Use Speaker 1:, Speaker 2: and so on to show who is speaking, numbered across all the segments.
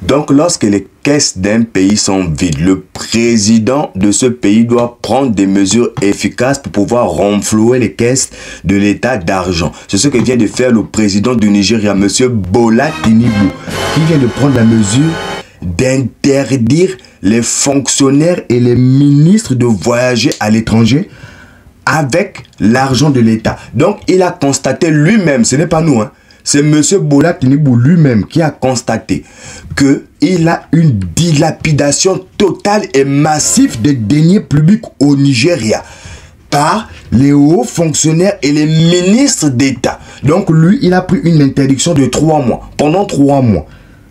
Speaker 1: Donc, lorsque les caisses d'un pays sont vides, le président de ce pays doit prendre des mesures efficaces pour pouvoir renflouer les caisses de l'État d'argent. C'est ce que vient de faire le président du Nigeria, M. Bola Tinubu, qui vient de prendre la mesure d'interdire les fonctionnaires et les ministres de voyager à l'étranger avec l'argent de l'État. Donc, il a constaté lui-même, ce n'est pas nous, hein, c'est M. Bola Tinubu lui-même qui a constaté qu'il a une dilapidation totale et massive des deniers publics au Nigeria par les hauts fonctionnaires et les ministres d'État. Donc, lui, il a pris une interdiction de 3 mois, pendant 3 mois.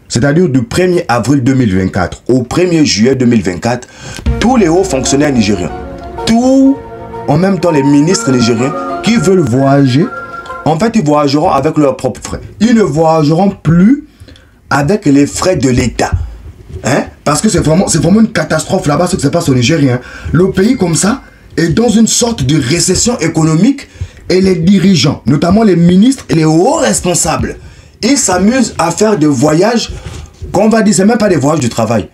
Speaker 1: C'est-à-dire du 1er avril 2024 au 1er juillet 2024, tous les hauts fonctionnaires nigériens, tous en même temps les ministres nigériens qui veulent voyager, en fait ils voyageront avec leurs propres frais. Ils ne voyageront plus avec les frais de l'État. Hein? Parce que c'est vraiment une catastrophe là-bas ce qui se passe au Nigeria. Le pays comme ça est dans une sorte de récession économique et les dirigeants, notamment les ministres et les hauts responsables, ils s'amusent à faire des voyages qu'on va dire, c'est même pas des voyages du travail.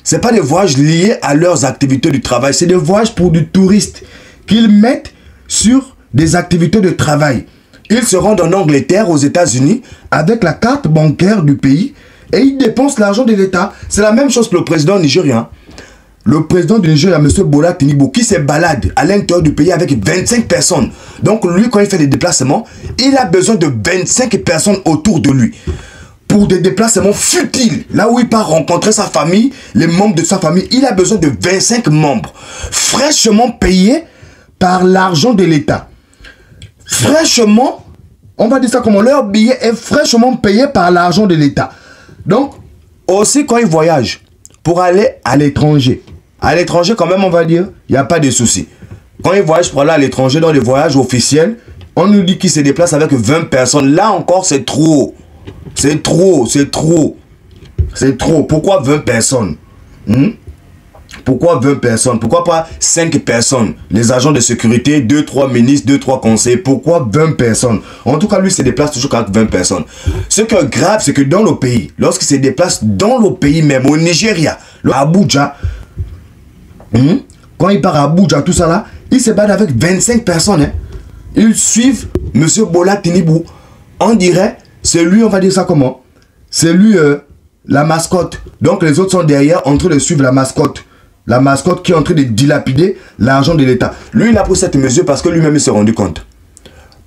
Speaker 1: C'est pas des voyages liés à leurs activités du travail. C'est des voyages pour du touriste qu'ils mettent sur des activités de travail. Ils se rendent en Angleterre, aux États-Unis, avec la carte bancaire du pays et ils dépensent l'argent de l'État. C'est la même chose que le président nigérien. Le président du Nigeria, M. Bola Tinubu, qui se balade à l'intérieur du pays avec 25 personnes. Donc lui, quand il fait des déplacements, il a besoin de 25 personnes autour de lui. Pour des déplacements futiles, là où il part rencontrer sa famille, les membres de sa famille, il a besoin de 25 membres, fraîchement payés par l'argent de l'État. Fraîchement, on va dire ça comment, leur billet est fraîchement payé par l'argent de l'État. Donc, aussi quand ils voyagent, pour aller à l'étranger. À l'étranger, quand même, on va dire, il n'y a pas de souci. Quand ils voyagent pour aller à l'étranger, dans les voyages officiels, on nous dit qu'ils se déplacent avec 20 personnes. Là encore, c'est trop. C'est trop, c'est trop. C'est trop. Pourquoi 20 personnes? Pourquoi 20 personnes? Pourquoi pas 5 personnes? Les agents de sécurité, 2-3 ministres, 2-3 conseillers. Pourquoi 20 personnes? En tout cas, lui se déplace toujours avec 20 personnes. Ce qui est grave, c'est que dans le pays, lorsqu'il se déplace dans le pays même, au Nigeria, à Abuja, quand il part à Abuja, tout ça là, il se bat avec 25 personnes. Hein. Ils suivent M. Bola Tinubu. On dirait, c'est lui, on va dire ça comment? C'est lui la mascotte. Donc les autres sont derrière en train de suivre la mascotte. La mascotte qui est en train de dilapider l'argent de l'État. Lui, il a pris cette mesure parce que lui-même il s'est rendu compte.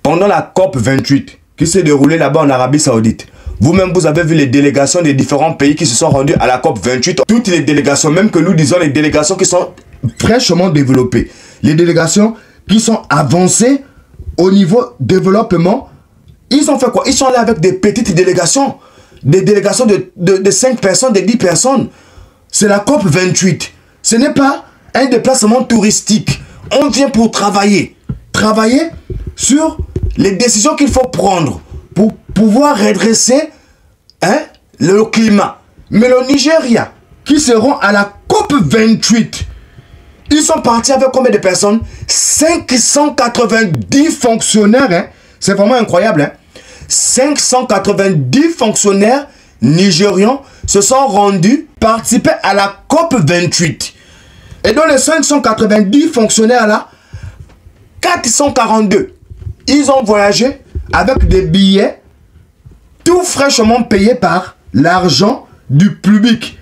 Speaker 1: Pendant la COP 28, qui s'est déroulée là-bas en Arabie Saoudite, vous-même, vous avez vu les délégations des différents pays qui se sont rendus à la COP 28. Toutes les délégations, même que nous disons les délégations qui sont fraîchement développées. Les délégations qui sont avancées au niveau développement. Ils ont fait quoi? Ils sont allés avec des petites délégations. Des délégations de 5 personnes, de 10 personnes. C'est la COP 28. Ce n'est pas un déplacement touristique. On vient pour travailler. Travailler sur les décisions qu'il faut prendre pour pouvoir redresser le climat. Mais le Nigeria, qui seront à la COP 28, ils sont partis avec combien de personnes? 590 fonctionnaires. Hein? C'est vraiment incroyable. Hein? 590 fonctionnaires nigérians se sont rendus participer à la COP 28. Et dans les 590 fonctionnaires là, 442, ils ont voyagé avec des billets tout fraîchement payés par l'argent du public.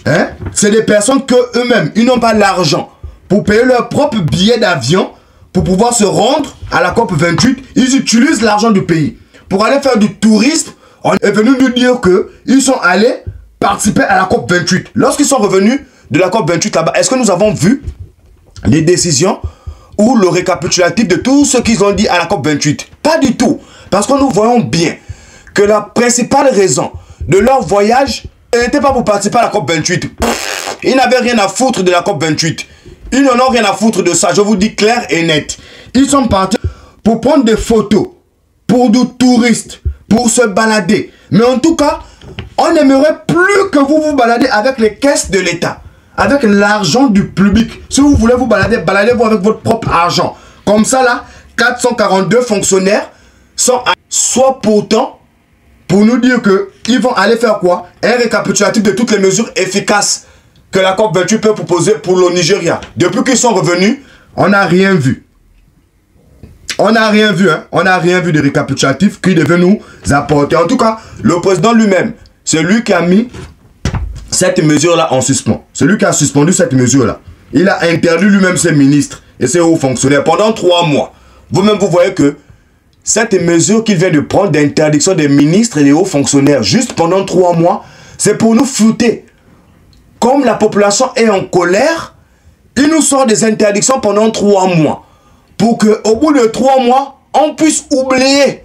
Speaker 1: Hein? C'est des personnes que eux-mêmes, ils n'ont pas l'argent pour payer leur propre billet d'avion pour pouvoir se rendre à la COP 28. Ils utilisent l'argent du pays pour aller faire du tourisme. On est venu nous dire qu'ils sont allés participer à la COP 28. Lorsqu'ils sont revenus de la COP 28 là-bas, est-ce que nous avons vu les décisions ou le récapitulatif de tout ce qu'ils ont dit à la COP 28? Pas du tout. Parce que nous voyons bien que la principale raison de leur voyage n'était pas pour participer à la COP 28. Ils n'avaient rien à foutre de la COP 28. Ils n'en ont rien à foutre de ça, je vous dis clair et net. Ils sont partis pour prendre des photos, pour du touristes, pour se balader. Mais en tout cas, on n'aimerait plus que vous vous baladez avec les caisses de l'État, avec l'argent du public. Si vous voulez vous balader, baladez-vous avec votre propre argent. Comme ça là, 442 fonctionnaires sont soit pourtant pour nous dire qu'ils vont aller faire quoi? Un récapitulatif de toutes les mesures efficaces que la COP28 peut proposer pour le Nigeria. Depuis qu'ils sont revenus, on n'a rien vu. On n'a rien vu, hein. On n'a rien vu de récapitulatif qui devait nous apporter. En tout cas, le président lui-même, c'est lui qui a mis cette mesure-là en suspens. C'est lui qui a suspendu cette mesure-là. Il a interdit lui-même ses ministres et ses hauts fonctionnaires pendant 3 mois. Vous-même, vous voyez que cette mesure qu'il vient de prendre d'interdiction des ministres et des hauts fonctionnaires juste pendant 3 mois, c'est pour nous flouter. Comme la population est en colère, il nous sort des interdictions pendant 3 mois. Pour qu'au bout de 3 mois, on puisse oublier.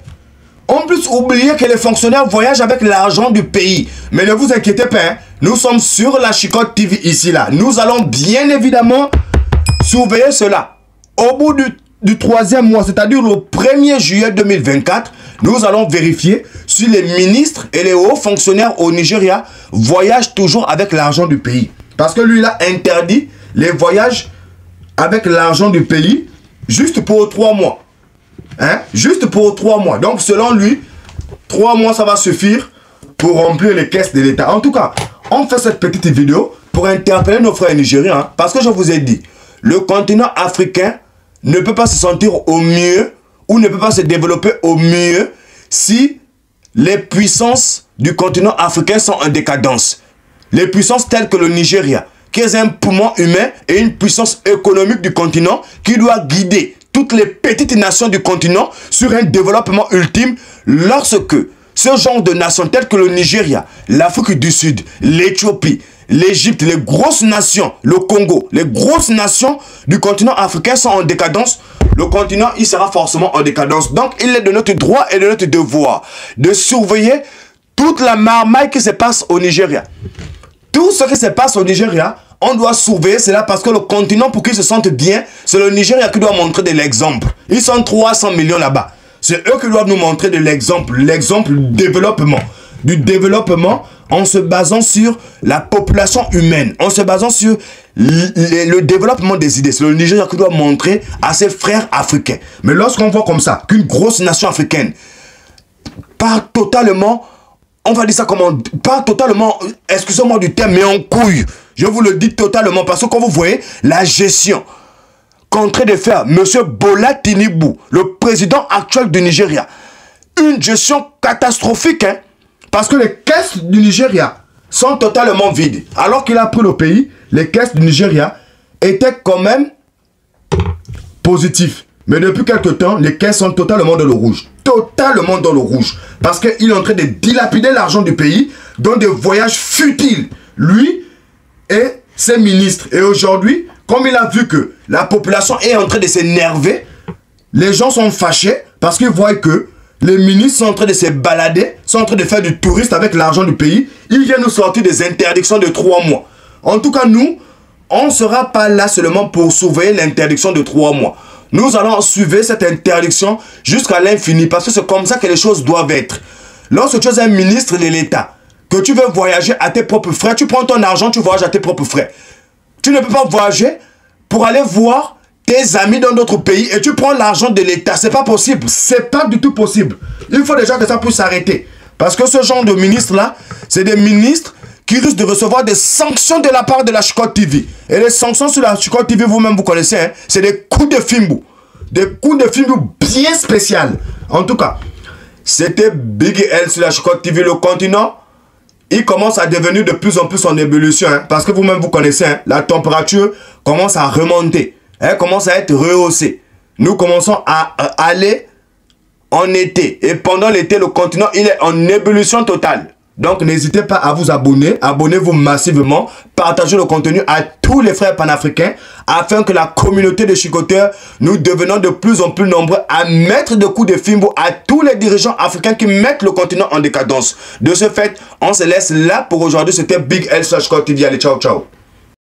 Speaker 1: On puisse oublier que les fonctionnaires voyagent avec l'argent du pays. Mais ne vous inquiétez pas, hein, nous sommes sur la Chicotte TV ici, là. Nous allons bien évidemment surveiller cela. Au bout du 3e mois, c'est-à-dire le 1er juillet 2024, nous allons vérifier si les ministres et les hauts fonctionnaires au Nigeria voyagent toujours avec l'argent du pays. Parce que lui, il a interdit les voyages avec l'argent du pays juste pour 3 mois. Hein? Juste pour 3 mois. Donc, selon lui, 3 mois, ça va suffire pour remplir les caisses de l'État. En tout cas, on fait cette petite vidéo pour interpeller nos frères nigériens. Hein, parce que je vous ai dit, le continent africain ne peut pas se sentir au mieux ou ne peut pas se développer au mieux si les puissances du continent africain sont en décadence. Les puissances telles que le Nigeria, qui est un poumon humain et une puissance économique du continent qui doit guider toutes les petites nations du continent sur un développement ultime lorsque ce genre de nations telles que le Nigeria, l'Afrique du Sud, l'Éthiopie, l'Égypte, les grosses nations, le Congo, les grosses nations du continent africain sont en décadence, le continent, il sera forcément en décadence. Donc, il est de notre droit et de notre devoir de surveiller toute la marmaille qui se passe au Nigeria. Tout ce qui se passe au Nigeria, on doit surveiller cela parce que le continent, pour qu'ils se sentent bien, c'est le Nigeria qui doit montrer de l'exemple. Ils sont 300 millions là-bas. C'est eux qui doivent nous montrer de l'exemple du développement. Du développement en se basant sur la population humaine, en se basant sur le développement des idées. C'est le Nigeria qui doit montrer à ses frères africains. Mais lorsqu'on voit comme ça, qu'une grosse nation africaine part totalement, on va dire ça comment, part totalement, excusez-moi du terme, mais en couille. Je vous le dis totalement parce que quand vous voyez la gestion qu'en train de faire M. Bola Tinubu, le président actuel du Nigeria, une gestion catastrophique, hein, parce que les caisses du Nigeria sont totalement vides. Alors qu'il a pris le pays, les caisses du Nigeria étaient quand même positives. Mais depuis quelque temps, les caisses sont totalement dans le rouge. Totalement dans le rouge. Parce qu'il est en train de dilapider l'argent du pays dans des voyages futiles. Lui et ses ministres. Et aujourd'hui, comme il a vu que la population est en train de s'énerver, les gens sont fâchés parce qu'ils voient que les ministres sont en train de se balader, sont en train de faire du touriste avec l'argent du pays. Ils viennent nous sortir des interdictions de 3 mois. En tout cas, nous, on ne sera pas là seulement pour surveiller l'interdiction de 3 mois. Nous allons suivre cette interdiction jusqu'à l'infini parce que c'est comme ça que les choses doivent être. Lorsque tu es un ministre de l'État, que tu veux voyager à tes propres frais, tu prends ton argent, tu voyages à tes propres frais. Tu ne peux pas voyager pour aller voir tes amis dans d'autres pays et tu prends l'argent de l'État. C'est pas possible. C'est pas du tout possible. Il faut déjà que ça puisse s'arrêter. Parce que ce genre de ministres-là, c'est des ministres qui risquent de recevoir des sanctions de la part de la Chicotte TV. Et les sanctions sur la Chicotte TV, vous-même, vous connaissez, hein, c'est des coups de fimbo. Des coups de fimbo bien spéciaux. En tout cas, c'était Big L sur la Chicotte TV. Le continent, il commence à devenir de plus en plus en ébullition. Hein, parce que vous-même, vous connaissez, hein, la température commence à remonter. Elle commence à être rehaussée. Nous commençons à aller en été. Et pendant l'été, le continent, il est en ébullition totale. Donc, n'hésitez pas à vous abonner. Abonnez-vous massivement. Partagez le contenu à tous les frères panafricains afin que la communauté de chicoteurs, nous devenons de plus en plus nombreux à mettre des coups de fimbo à tous les dirigeants africains qui mettent le continent en décadence. De ce fait, on se laisse là pour aujourd'hui. C'était Big L /TV. Allez, ciao, ciao.